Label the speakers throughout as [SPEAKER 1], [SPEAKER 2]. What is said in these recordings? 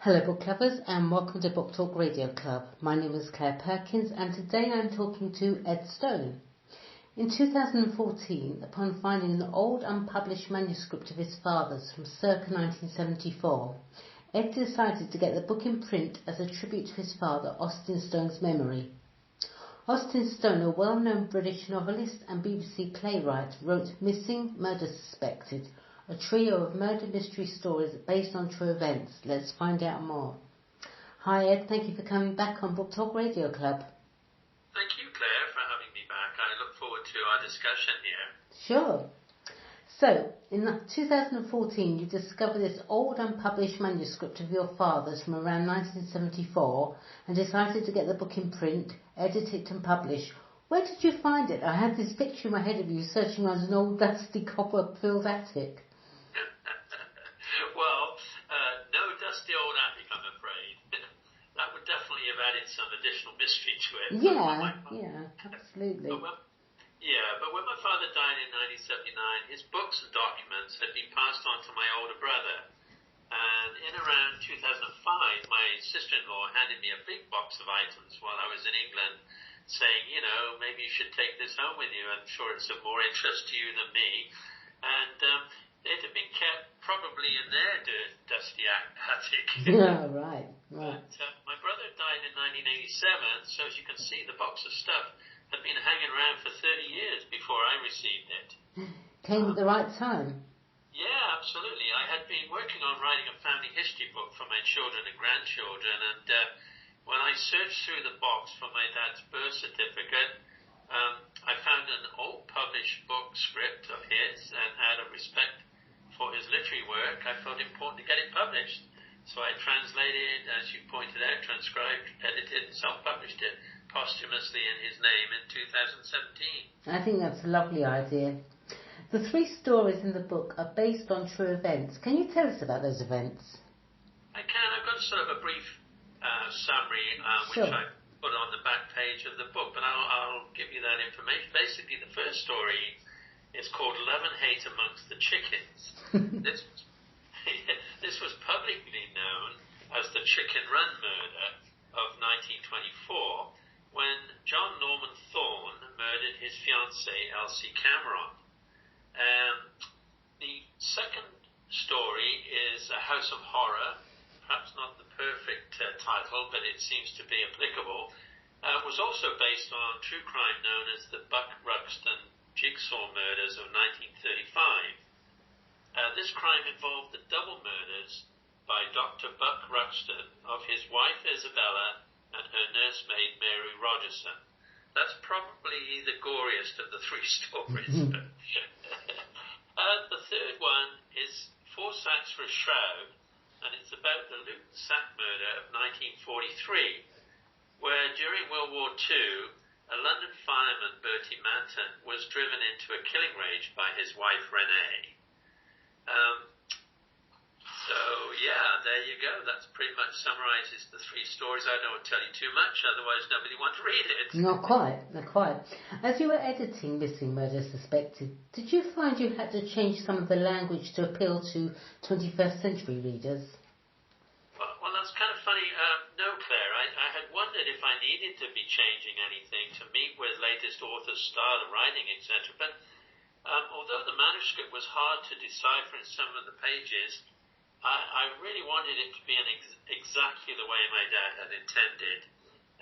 [SPEAKER 1] Hello book lovers and welcome to Book Talk Radio Club. My name is Claire Perkins and today I'm talking to Ed Stone. In 2014, upon finding an old unpublished manuscript of his father's from circa 1974, Ed decided to get the book in print as a tribute to his father, Austin Stone's memory. Austin Stone, a well-known British novelist and BBC playwright, wrote Missing, Murder Suspected, a trio of murder mystery stories based on true events. Let's find out more. Hi Ed, thank you for coming back on Book Talk Radio Club.
[SPEAKER 2] Thank you, Claire, for having me back. I look forward to our discussion here.
[SPEAKER 1] Sure. So, in 2014 you discovered this old unpublished manuscript of your father's from around 1974 and decided to get the book in print, edit it and publish. Where did you find it? I had this picture in my head of you searching around an old dusty copper-filled attic.
[SPEAKER 2] No dusty old attic, I'm afraid. That would definitely have added some additional mystery to it.
[SPEAKER 1] Absolutely.
[SPEAKER 2] But when my father died in 1979, his books and documents had been passed on to my older brother. And in around 2005, my sister-in-law handed me a big box of items while I was in England, saying, maybe you should take this home with you. I'm sure it's of more interest to you than me. And it had been kept probably in their dusty attic.
[SPEAKER 1] Yeah, right.
[SPEAKER 2] But my brother died in 1987, so as you can see, the box of stuff had been hanging around for 30 years before I received it.
[SPEAKER 1] Came at the right time.
[SPEAKER 2] Yeah, absolutely. I had been working on writing a family history book for my children and grandchildren, and when I searched through the box for my dad's birth certificate, I found an old published book script of his, and out of respect for his literary work, I felt it important to get it published. So I translated, as you pointed out, transcribed, edited, and self-published it posthumously in his name in 2017.
[SPEAKER 1] I think that's a lovely idea. The 3 stories in the book are based on true events. Can you tell us about those events?
[SPEAKER 2] I can. I've got sort of a brief summary,
[SPEAKER 1] Sure.
[SPEAKER 2] which I put on the back page of the book, but I'll give you that information. Basically, the first story is called Love and Hate Amongst the Chickens. This was publicly known as the Chicken Run murder of 1924, when John Norman Thorne murdered his fiancée, Elsie Cameron. The second story is A House of Horror, perhaps not the perfect title, but it seems to be applicable. Was also based on true crime known as the Buck Ruxton Jigsaw murders of 1935. This crime involved the double murders by Dr. Buck Ruxton of his wife Isabella and her nursemaid Mary Rogerson. That's probably the goriest of the 3 stories. The third one is 4 Sacks for a Shroud, and it's about the Luton Sack murder of 1943, where during World War II, a London fireman, Bertie Manton, was driven into a killing rage by his wife, Renee. There you go. That pretty much summarizes the 3 stories. I don't want to tell you too much, otherwise nobody wants to read it.
[SPEAKER 1] Not quite. As you were editing Missing, Murder Suspected, did you find you had to change some of the language to appeal to 21st century readers?
[SPEAKER 2] Well, that's kind of funny. No, Claire, I had wondered if I needed to be changing anything to meet with latest authors' style of writing, etc. But although the manuscript was hard to decipher in some of the pages, I really wanted it to be exactly the way my dad had intended,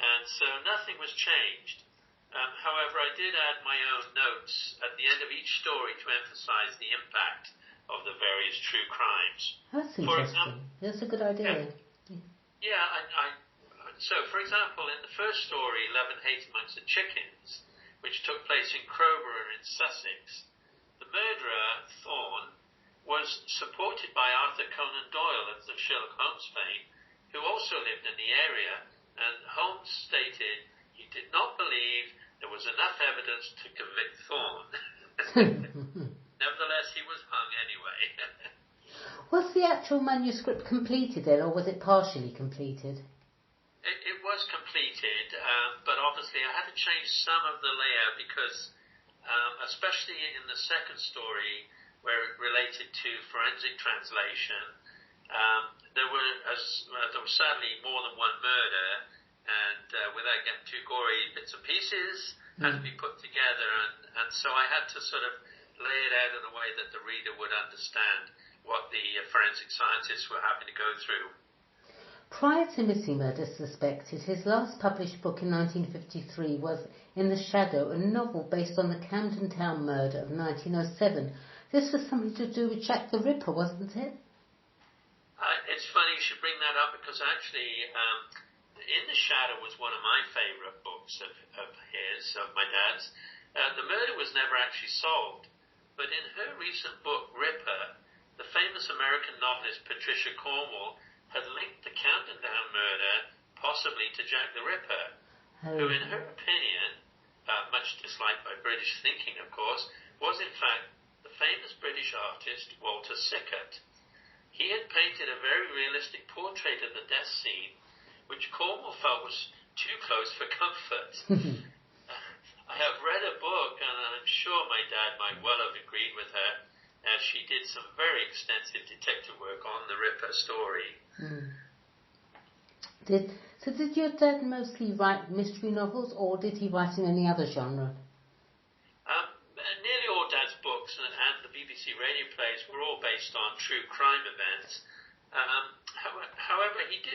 [SPEAKER 2] and so nothing was changed. However, I did add my own notes at the end of each story to emphasize the impact of the various true crimes.
[SPEAKER 1] That's interesting. That's a good idea.
[SPEAKER 2] For example, in the first story, Love and Hate Amongst the Chickens, which took place in Crowborough in Sussex, the murderer, Thorne, was supported by Arthur Conan Doyle of the Sherlock Holmes fame, who also lived in the area, and Holmes stated he did not believe there was enough evidence to convict Thorne. Nevertheless, he was hung anyway.
[SPEAKER 1] Was the actual manuscript completed then, or was it partially completed?
[SPEAKER 2] It was completed, but obviously I had to change some of the layout because, especially in the second story, where it related to forensic translation, there were, as sadly more than one murder, and without getting too gory, bits and pieces had to be put together, and so I had to sort of lay it out in a way that the reader would understand what the forensic scientists were having to go through.
[SPEAKER 1] Prior to Missing Murder Suspected, his last published book in 1953 was In the Shadow, a novel based on the Camden Town murder of 1907. This was something to do with Jack the Ripper, wasn't it?
[SPEAKER 2] It's funny you should bring that up, because actually In the Shadow was one of my favourite books of my dad's. The murder was never actually solved, but in her recent book, Ripper, the famous American novelist Patricia Cornwell had linked the Camden Town murder possibly to Jack the Ripper, who in her opinion, much disliked by British thinking of course, was in fact the famous British artist Walter Sickert. He had painted a very realistic portrait of the death scene, which Cornwell felt was too close for comfort. I have read a book, and I'm sure my dad might well have agreed with her, as she did some very extensive detective work on the Ripper story.
[SPEAKER 1] Did your dad mostly write mystery novels, or did he write in any other genre?
[SPEAKER 2] Nearly all Dad's books and the BBC radio plays were all based on true crime events. However, he'd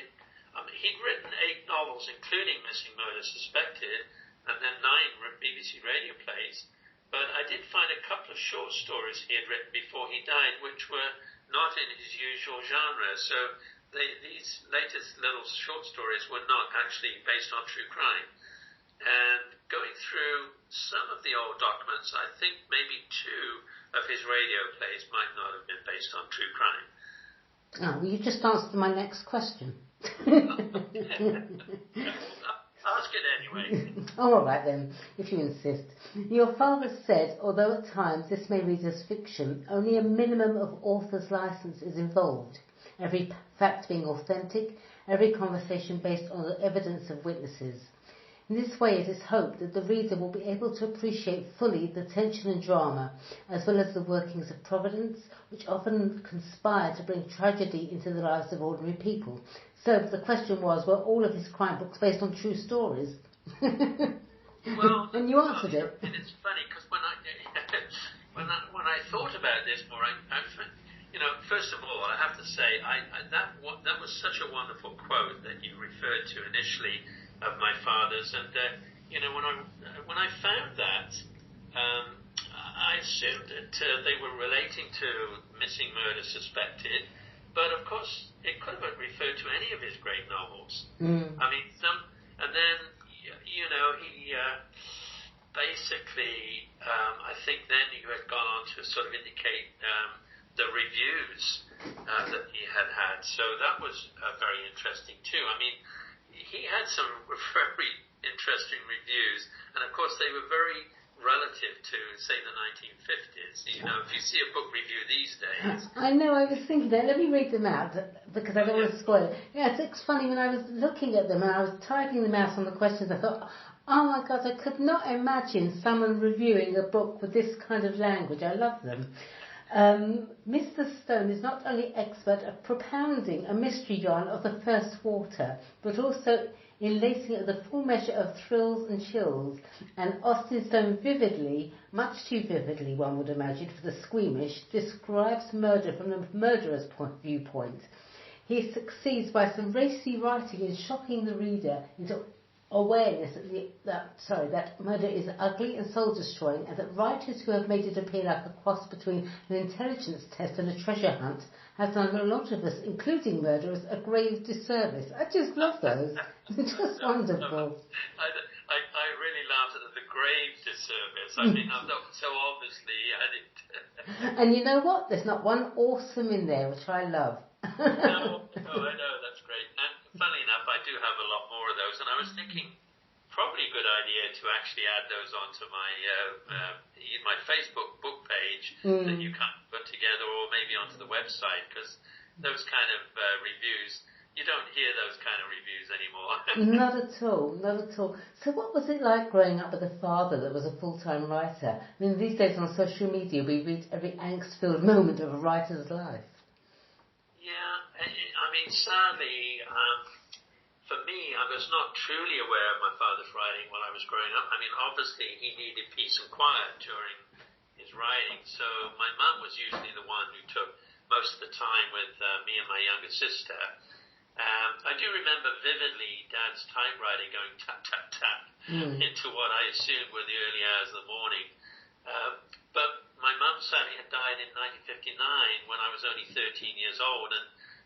[SPEAKER 2] written 8 novels, including Missing Murder Suspected, and then 9 BBC radio plays. But I did find a couple of short stories he had written before he died, which were not in his usual genre. So these latest little short stories were not actually based on true crime. And going through some of the old documents, I think maybe 2 of his radio plays might not have been based on true crime.
[SPEAKER 1] Oh, well, you just answered my next question.
[SPEAKER 2] Ask it anyway.
[SPEAKER 1] All right then, if you insist. Your father said, although at times this may read as fiction, only a minimum of author's license is involved. Every fact being authentic, every conversation based on the evidence of witnesses. In this way, it is hoped that the reader will be able to appreciate fully the tension and drama, as well as the workings of providence, which often conspire to bring tragedy into the lives of ordinary people. So the question was, were all of his crime books based on true stories?
[SPEAKER 2] Well,
[SPEAKER 1] and you answered it.
[SPEAKER 2] And it's funny, because when I thought about this more, first of all, I have to say, that was such a wonderful quote that you referred to initially of my father's, and when I found that, I assumed that they were relating to Missing Murder Suspected, but of course it could have referred to any of his great novels. I mean, and then he basically, I think then he had gone on to sort of indicate the reviews that he had. So that was very interesting too. I mean, he had some very interesting reviews, and of course they were very relative to, say, the 1950s. If you see a book review these days.
[SPEAKER 1] I know, I was thinking that. Let me read them out, because I don't want to spoil it. Yeah, it's funny, when I was looking at them and I was typing them out on the questions, I thought, oh my God, I could not imagine someone reviewing a book with this kind of language. I love them. Mr. Stone is not only expert at propounding a mystery yarn of the first water, but also in lacing it with a full measure of thrills and chills. And Austin Stone vividly, much too vividly one would imagine for the squeamish, describes murder from the murderer's viewpoint. He succeeds by some racy writing in shocking the reader into awareness that murder is ugly and soul-destroying, and that writers who have made it appear like a cross between an intelligence test and a treasure hunt have done a lot of us, including murderers, a grave disservice. I just love those. It's just wonderful.
[SPEAKER 2] I really laughed at the grave disservice. I mean, I'm not so obviously added.
[SPEAKER 1] And you know what? There's not one awesome in there, which I love.
[SPEAKER 2] No, I know, that's great. And funnily enough, I do have a lot more of those, and I was thinking probably a good idea to actually add those onto my Facebook book page that you can put together, or maybe onto the website, because those kind of reviews, you don't hear those kind of reviews anymore.
[SPEAKER 1] Not at all, not at all. So what was it like growing up with a father that was a full-time writer? I mean, these days on social media we read every angst-filled moment of a writer's life.
[SPEAKER 2] Yeah, I mean, sadly, for me, I was not truly aware of my father's writing while I was growing up. I mean, obviously, he needed peace and quiet during his writing, so my mum was usually the one who took most of the time with me and my younger sister. I do remember vividly Dad's typewriter going tap, tap, tap into what I assumed were the early hours of the morning. But my mum sadly had died in 1959 when I was only 13 years old,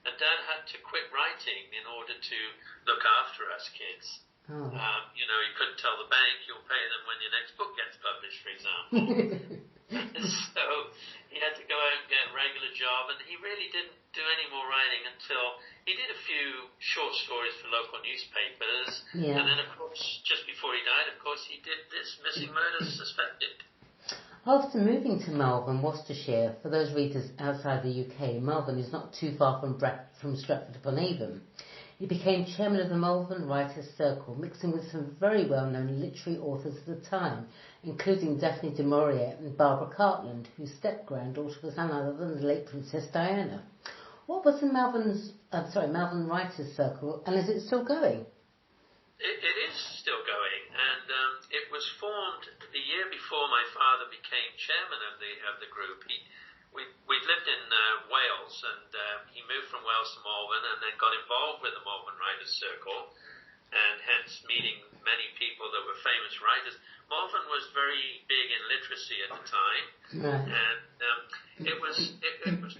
[SPEAKER 2] and Dad had to quit writing in order to look after us kids.
[SPEAKER 1] Oh.
[SPEAKER 2] You know, he couldn't tell the bank, you'll pay them when your next book gets published, for example. So he had to go out and get a regular job, and he really didn't do any more writing until he did a few short stories for local newspapers.
[SPEAKER 1] Yeah.
[SPEAKER 2] And then, of course, just before he died, of course, he did this Missing Murders Suspected.
[SPEAKER 1] After moving to Malvern, Worcestershire, for those readers outside the UK, Malvern is not too far from Stratford-upon-Avon. He became chairman of the Malvern Writers' Circle, mixing with some very well-known literary authors of the time, including Daphne du Maurier and Barbara Cartland, whose step-granddaughter was none other than the late Princess Diana. What was the Malvern Writers' Circle, and is it still going?
[SPEAKER 2] It is still going, and it was formed the year before my father became chairman of the group. We'd lived in Wales, and he moved from Wales to Malvern, and then got involved with the Malvern Writers' Circle, and hence meeting many people that were famous writers. Malvern was very big in literacy at the time, and it was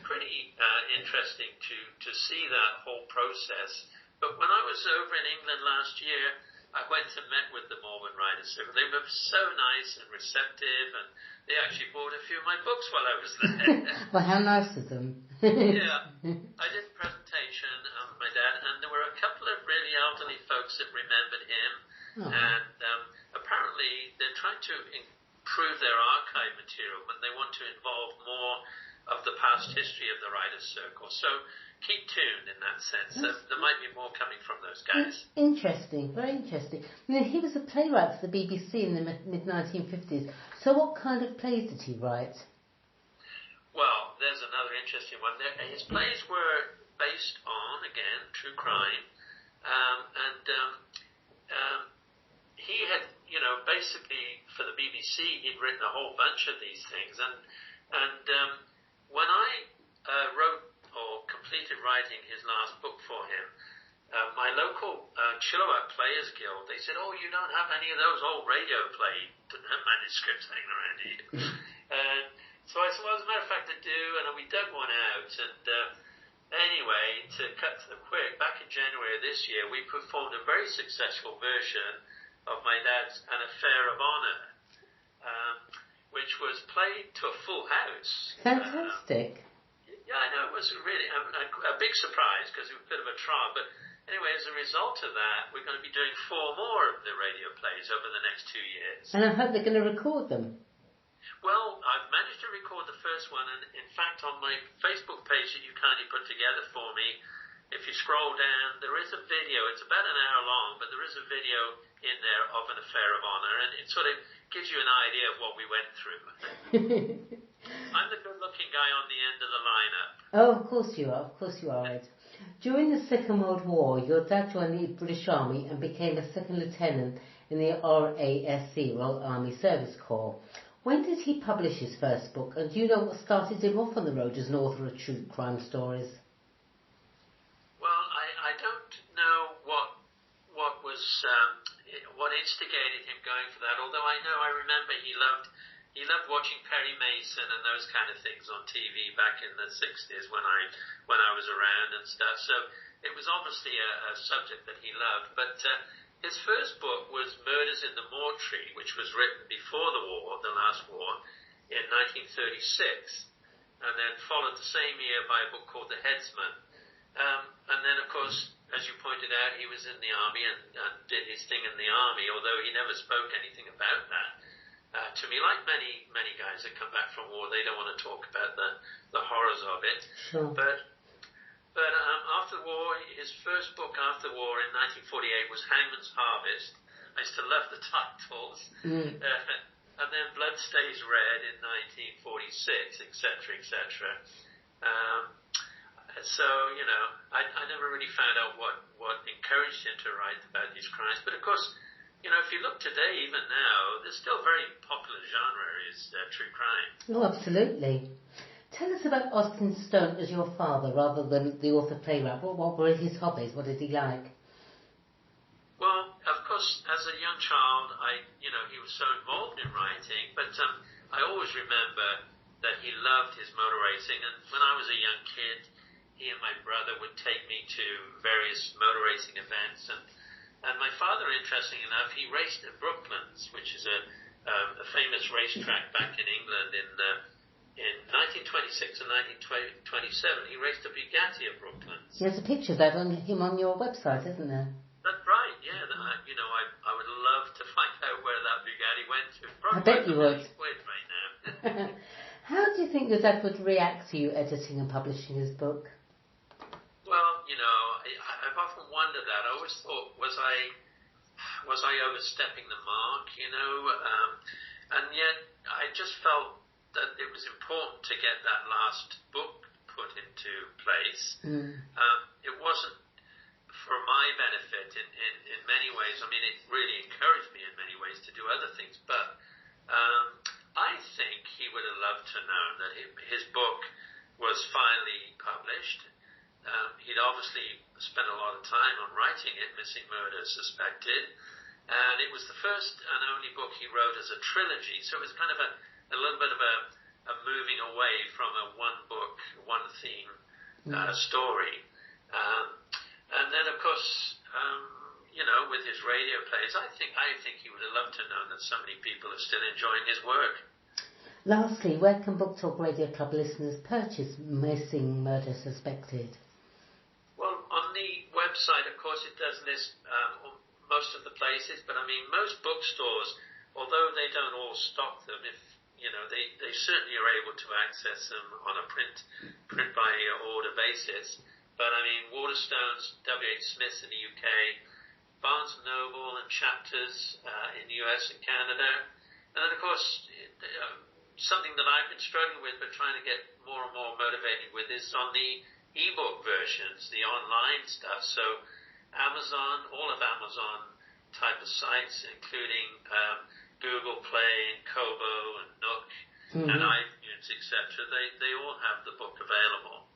[SPEAKER 2] pretty interesting to see that whole process. But when I was over in England last year, I went and met with the Malvern Writers' Circle. They were so nice and receptive, and they actually bought a few of my books while I was there.
[SPEAKER 1] Well, how nice of them.
[SPEAKER 2] Yeah. I did a presentation of my dad, and there were a couple of really elderly folks that remembered him. Oh. And apparently they're trying to improve their archive material, but they want to involve more of the past history of the Writers' Circle. So keep tuned in that sense. There might be more coming from those guys.
[SPEAKER 1] Interesting, very interesting. I mean, he was a playwright for the BBC in the mid-1950s. So what kind of plays did he write?
[SPEAKER 2] Well, there's another interesting one. His plays were based on, again, true crime. He had, basically for the BBC, he'd written a whole bunch of these things. And when I wrote or completed writing his last book for him, my local Chilliwack Players Guild, they said, "Oh, you don't have any of those old radio play manuscripts hanging around here." So I said, "Well, as a matter of fact, I do," and we dug one out. And anyway, to cut to the quick, back in January of this year, we performed a very successful version of my dad's An Affair of Honour, which was played to a full house.
[SPEAKER 1] Fantastic.
[SPEAKER 2] Yeah, I know, it was really a big surprise because it was a bit of a trial. But anyway, as a result of that, we're going to be doing 4 more of the radio plays over the next 2 years.
[SPEAKER 1] And I hope they're going to record them.
[SPEAKER 2] Well, I've managed to record the first one, and in fact on my Facebook page that you kindly put together for me, if you scroll down, there is a video. It's about an hour long, but there is a video in there of An Affair of Honour, and it sort of gives you an idea of what we went through. I'm the good-looking guy on the end of the lineup.
[SPEAKER 1] Oh, of course you are. Of course you are, Ed. During the Second World War, your dad joined the British Army and became a second lieutenant in the RASC, Royal Army Service Corps. When did he publish his first book, and do you know what started him off on the road as an author of true crime stories?
[SPEAKER 2] Well, I don't know what instigated him going for that, although I remember he loved watching Perry Mason and those kind of things on TV back in the 60s when I was around and stuff. So it was obviously a subject that he loved. But his first book was Murders in the Mortuary, which was written before the war, the last war, in 1936, and then followed the same year by a book called The Headsman. And then, of course, as you pointed out, he was in the army and did his thing in the army, although he never spoke anything about that. To me, like many guys that come back from war, they don't want to talk about the horrors of it.
[SPEAKER 1] Sure.
[SPEAKER 2] But after the war, his first book after the war in 1948 was Hangman's Harvest. I used to love the titles. And then Blood Stays Red in 1946, etc., etc. So, I never really found out what encouraged him to write about these crimes. But of course, if you look today, even now, there's still a very popular genre is true crime.
[SPEAKER 1] Oh, absolutely. Tell us about Austin Stone as your father rather than the author-playwright. What were his hobbies? What did he like?
[SPEAKER 2] Well, of course, as a young child, he was so involved in writing, but I always remember that he loved his motor racing. And when I was a young kid, he and my brother would take me to various motor racing events. And my father, interestingly enough, he raced at Brooklands, which is a famous racetrack back in England in 1926 and 1927. He raced a Bugatti at Brooklands.
[SPEAKER 1] There's a picture of that on your website, isn't there?
[SPEAKER 2] That's right, yeah. I would love to find out where that Bugatti went to.
[SPEAKER 1] Probably I bet you would.
[SPEAKER 2] Right now.
[SPEAKER 1] How do you think your dad would react to you editing and publishing his book?
[SPEAKER 2] Well, I've often wondered that. I always thought, was I overstepping the mark, and yet I just felt that it was important to get that last book put into place. It wasn't for my benefit in many ways. I mean, it really encouraged me in many ways to do other things, but I think he would have loved to know that his book was finally published. He'd obviously spent a lot of time on writing it, Missing Murder Suspected, and it was the first and only book he wrote as a trilogy, so it was kind of a little bit of a moving away from a one book, one theme story. And then, of course, with his radio plays, I think he would have loved to know that so many people are still enjoying his work.
[SPEAKER 1] Lastly, where can Book Talk Radio Club listeners purchase Missing Murder Suspected?
[SPEAKER 2] Well, on the website, of course, it does list most of the places, but I mean, most bookstores, although they don't all stock them, they certainly are able to access them on a print by order basis. But I mean, Waterstones, W.H. Smith's in the UK, Barnes & Noble and Chapters in the US and Canada. And then, of course, something that I've been struggling with but trying to get more and more motivated with is on the ebook versions, the online stuff. So Amazon, all of Amazon type of sites, including Google Play and Kobo and Nook and iTunes, etc., they all have the book available.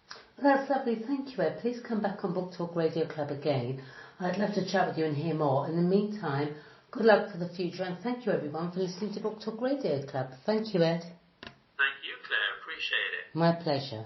[SPEAKER 1] That's lovely. Thank you, Ed. Please come back on Book Talk Radio Club again. I'd love to chat with you and hear more. In the meantime, good luck for the future, and thank you, everyone, for listening to Book Talk Radio Club. Thank you, Ed.
[SPEAKER 2] Thank you, Claire. Appreciate it.
[SPEAKER 1] My pleasure.